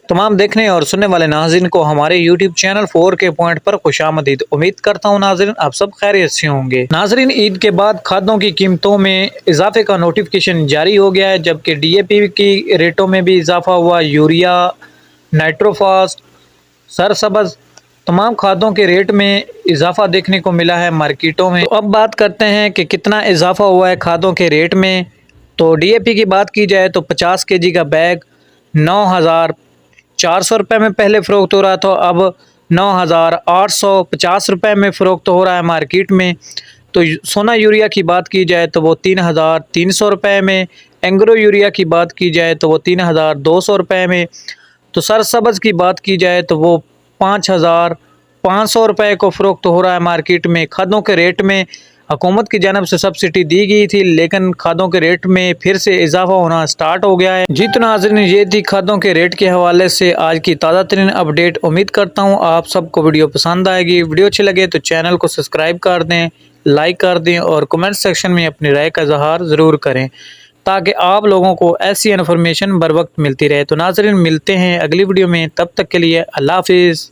तमाम देखने और सुनने वाले नाज़रीन को हमारे YouTube चैनल 4K पॉइंट पर खुशामदीद। उम्मीद करता हूँ नाज़रीन आप सब खैरियत से होंगे। नाज़रीन, ईद के बाद खादों की कीमतों में इजाफे का नोटिफिकेशन जारी हो गया है, जबकि DAP की रेटों में भी इजाफा हुआ। यूरिया, नाइट्रोफॉस, सरसब्ज़ तमाम खादों के रेट में इजाफा देखने को मिला है मार्केटों में। तो अब बात करते हैं कि कितना इजाफा हुआ है खादों के रेट में। तो DAP की बात की जाए तो 50 kg का बैग 9,400 रुपये में पहले फ़रोख्त हो रहा था, अब 9,850 रुपये में फ़रोख्त हो रहा है मार्केट में। तो सोना यूरिया की बात की जाए तो वो 3,300 रुपये में, एंग्रो यूरिया की बात की जाए तो वो 3,200 रुपये में, तो सरसब्ज़ की बात की जाए तो वो 5,500 रुपये को फ़रोख्त हो रहा है मार्केट में। खादों के रेट में हुकूमत की जानब से सब्सिडी दी गई थी, लेकिन खादों के रेट में फिर से इजाफा होना स्टार्ट हो गया है। जी तो नाज़रीन, ये थी खादों के रेट के हवाले से आज की ताज़ा तरीन अपडेट। उम्मीद करता हूँ आप सबको वीडियो पसंद आएगी। वीडियो अच्छी लगे तो चैनल को सब्सक्राइब कर दें, लाइक कर दें और कमेंट सेक्शन में अपनी राय का इजहार ज़रूर करें, ताकि आप लोगों को ऐसी इन्फॉर्मेशन बर वक्त मिलती रहे। तो नाज़रीन, मिलते हैं अगली वीडियो में, तब तक के लिए अल्लाह हाफिज़।